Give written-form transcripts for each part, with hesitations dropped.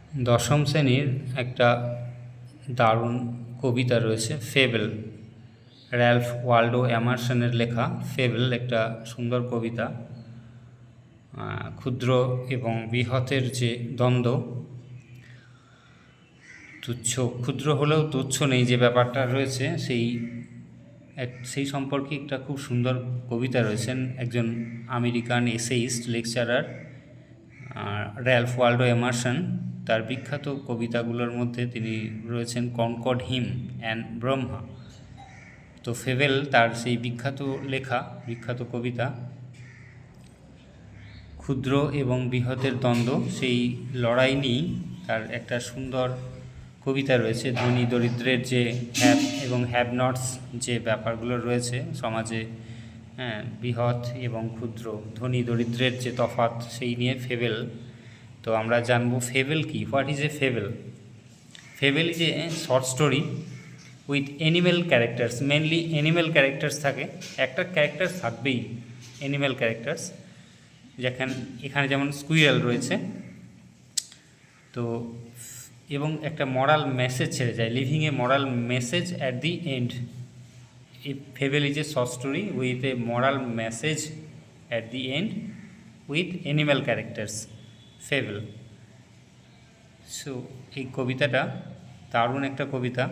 দশম শ্রেণীর একটা দারুণ কবিতা রয়েছে ফেবেল, র্যালফ ওয়াল্ডো এমারসনের লেখা ফেবেল একটা সুন্দর কবিতা। ক্ষুদ্র এবং বৃহতের যে দ্বন্দ্ব, তুচ্ছ ক্ষুদ্র হলেও তুচ্ছ নেই যে ব্যাপারটা রয়েছে, সেই সম্পর্কে একটা খুব সুন্দর কবিতা রয়েছেন একজন American essayist lecturer Ralph Waldo Emerson. তার বিখ্যাত কবিতাগুলোর মধ্যে তিনি রয়েছেন কনকর্ড হিম অ্যান্ড ব্রহ্মা। তো ফেবেল তার সেই বিখ্যাত লেখা, বিখ্যাত কবিতা ক্ষুদ্র এবং বৃহতের দ্বন্দ্ব, সেই লড়াই নিয়েই তার একটা সুন্দর কবিতা রয়েছে। ধনী দরিদ্রের যে হ্যাভ এবং হ্যাভ নটস যে ব্যাপারগুলো রয়েছে সমাজে, বৃহৎ এবং ক্ষুদ্র, ধনী দরিদ্রের যে তফাৎ, সেই নিয়ে ফেবেল। তো আমরা জানবো ফেবেল কি, what is a fable. Fable is a short story with animal characters, mainly animal characters থাকে, একটা ক্যারেক্টার্স থাকবেই অ্যানিম্যাল ক্যারেক্টার্স। এখানে যেমন স্কুইরেল রয়েছে, তো এবং একটা মরাল মেসেজ ছেড়ে যায়, living A moral message at the end. A fable is a short story with a moral message at the end with animal characters, fable. So এই কবিতাটা দারুণ একটা কবিতা।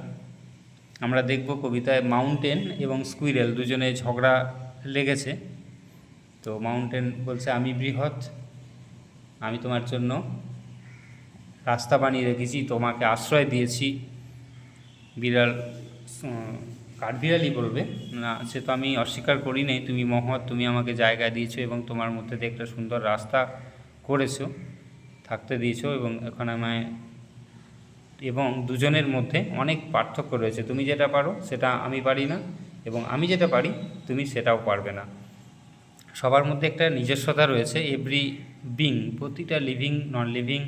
আমরা দেখব কবিতায় মাউন্টেন এবং স্কুইরেল দুজনে ঝগড়া লেগেছে। তো মাউন্টেন বলছে, আমি বৃহৎ, আমি তোমার জন্য রাস্তা বানিয়ে রেখেছি, তোমাকে আশ্রয় দিয়েছি। বিড়াল, কাঠবিড়ালি বলবে না, সে তো আমি অস্বীকার করি নাই, তুমি মহৎ, তুমি আমাকে জায়গা দিয়েছো এবং তোমার মধ্যে দিয়ে একটা সুন্দর রাস্তা করেছো, থাকতে দিয়েছো, এবং এখন আমায়, এবং দুজনের মধ্যে অনেক পার্থক্য রয়েছে, তুমি যেটা পারো সেটা আমি পারি না, এবং আমি যেটা পারি তুমি সেটাও পারবে না। সবার মধ্যে একটা নিজস্বতা রয়েছে, এভরি বিং, প্রতিটা living non living,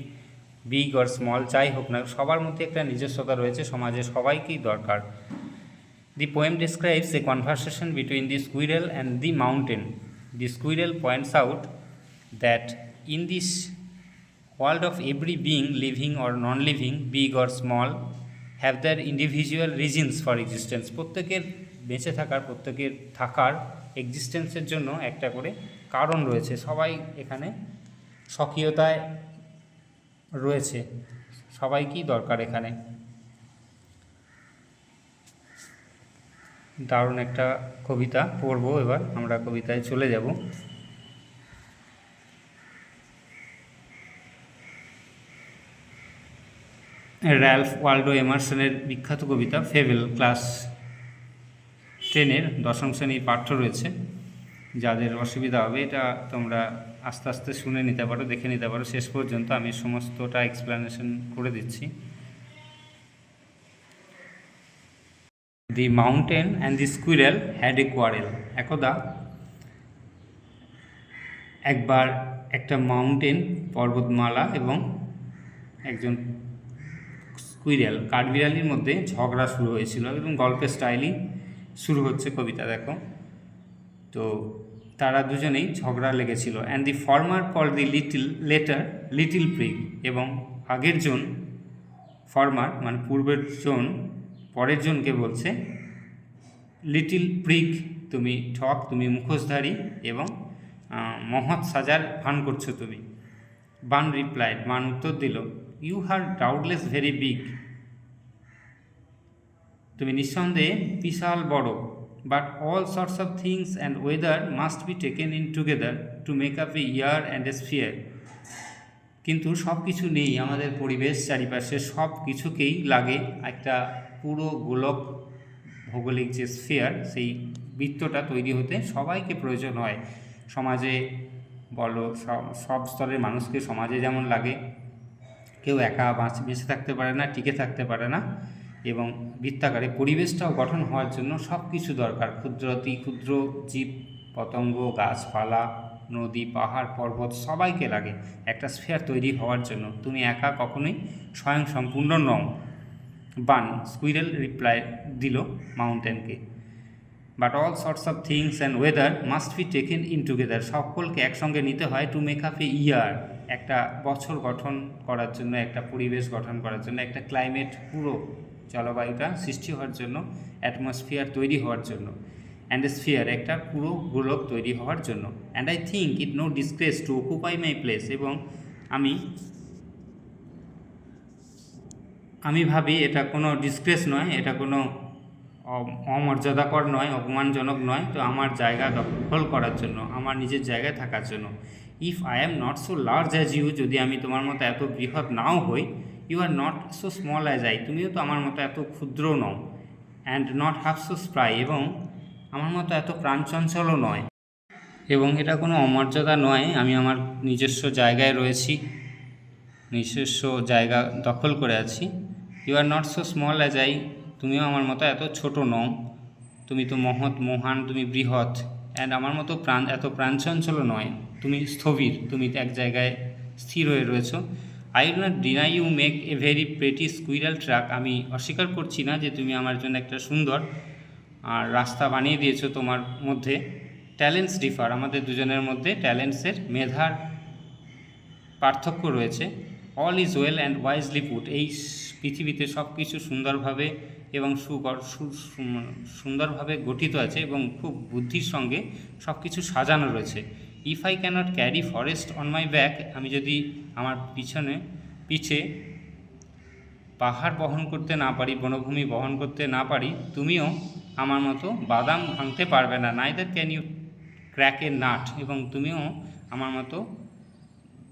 big or small যাই হোক না, সবার মধ্যে একটা নিজস্বতা রয়েছে, সমাজে সবাইকেই দরকার। The poem describes a conversation between the squirrel and the mountain. The squirrel points out that in this world of every being, living or non-living, big or small, have their individual reasons for existence. প্রত্যেকের বেঁচে থাকার, প্রত্যেকের থাকার, এক্সিস্টেন্সের জন্য একটা করে কারণ রয়েছে। সবাই এখানে স্বকীয়তায় রয়েছে, সবাইকেই দরকার এখানে। দারুণ একটা কবিতা পড়বো, এবার আমরা কবিতায় চলে যাব। র্যালফ ওয়াল্ডো এমারসনের বিখ্যাত কবিতা ফেবেল, ক্লাস 10-এর দশম শ্রেণীর পাঠ্য রয়েছে। যাদের অসুবিধা হবে এটা তোমরা আস্তে আস্তে শুনে নিতে পারো, দেখে নিতে পারো শেষ পর্যন্ত, আমি সমস্তটা এক্সপ্লেনেশন করে দিচ্ছি। দি mountain and the squirrel had a quarrel. একবার একটা মাউন্টেন, পর্বতমালা, এবং একজন স্কুইরেল, কাঠবিড়ালির মধ্যে ঝগড়া শুরু হয়েছিল, এবং গল্পের স্টাইলই শুরু হচ্ছে কবিতা, দেখো। তো তারা দুজনেই ঝগড়া লেগেছিল। And the former call the little prig, এবং আগের জন, ফর্মার মানে পূর্বের জন, পরের জনকে বলছে লিটিল প্রিগ, তুমি ঠক, তুমি মুখোশধারী এবং মহৎ সাজার ভান করছো তুমি। বান রিপ্লাইড, মান উত্তর দিল, you are doubtless very big, তুমি নিঃসন্দেহে বিশাল বড়, but all sorts of things and weather must be taken in together to make up a year and a sphere. কিন্তু সব কিছু নেই, আমাদের পরিবেশ চারিপাশে সব কিছুকেই লাগে একটা পুরো গোলক, ভৌগোলিক যে স্ফিয়ার, সেই বৃত্তটা তৈরি হতে সবাইকে প্রয়োজন হয়। সমাজে বলো, সব স্তরের মানুষকে সমাজে যেমন লাগে, কেউ একা বেঁচে থাকতে পারে না, টিকে থাকতে পারে না, এবং বৃত্তাকারে পরিবেশটাও গঠন হওয়ার জন্য সব কিছু দরকার। ক্ষুদ্র জীব পতঙ্গ, গাছপালা, নদী, পাহাড়, পর্বত সবাইকে লাগে একটা স্ফিয়ার তৈরি হওয়ার জন্য। তুমি একা কখনোই স্বয়ং সম্পূর্ণ নও। বান, স্কুইরেল রিপ্লাই দিল মাউন্টেনকে, but all sorts of things and weather must be taken in together, সকলকে একসঙ্গে নিতে হয় to make up a year, একটা বছর গঠন করার জন্য, একটা পরিবেশ গঠন করার জন্য, একটা ক্লাইমেট, পুরো জলবায়ুটা সৃষ্টি হওয়ার জন্য, অ্যাটমসফিয়ার তৈরি হওয়ার জন্য, অ্যান্ড স্ফিয়ার একটা পুরো গোলক তৈরি হওয়ার জন্য। And I think it no disgrace to occupy my place, এবং আমি ভাবি এটা কোনো ডিসগ্রেস নয়, এটা কোনো অমর্যাদাকর নয়, অপমানজনক নয়, তো আমার জায়গা দখল করার জন্য, আমার নিজের জায়গায় থাকার জন্য। If I am not so large as you, যদি আমি তোমার মতো এত বৃহৎ নাও হই, you are not so small as I, তুমিও তো আমার মতো এত ক্ষুদ্র নও, and not half so spry, এবং আমার মতো এত প্রাণচঞ্চলও নয়, এবং এটা কোনো অমর্যাদা নয়। আমি আমার নিজস্ব জায়গায় রয়েছি, নিজস্ব জায়গা দখল করে আছি। You are not so small as I, তুমিও আমার মতো এত ছোট নও, তুমি তো মহৎ, মহান, তুমি বৃহৎ, অ্যান্ড আমার মতো এত প্রাণচঞ্চলও নয়, তুমি স্থবির, তুমি এক জায়গায় স্থির হয়ে রয়েছো। I will not deny you make a very pretty squirrel track, আমি অস্বীকার করছি না যে তুমি আমার জন্য একটা সুন্দর আর রাস্তা বানিয়ে দিয়েছো। তোমার মধ্যে ট্যালেন্টস ডিফার, আমাদের দুজনের মধ্যে ট্যালেন্টসের, মেধার পার্থক্য রয়েছে। All is well and wisely put, এই পৃথিবীতে সব কিছু সুন্দরভাবে এবং সুন্দরভাবে গঠিত আছে, এবং খুব বুদ্ধির সঙ্গে সব কিছু সাজানো রয়েছে। If I cannot carry forest on my back, আমি যদি আমার পিছে পাহাড় বহন করতে না পারি, বনভূমি বহন করতে না পারি, তুমিও আমার মতো বাদাম ভাঙতে পারবে না। Neither can you crack a nut, এবং তুমিও আমার মতো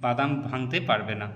বাদাম ভাঙতে পারবে না।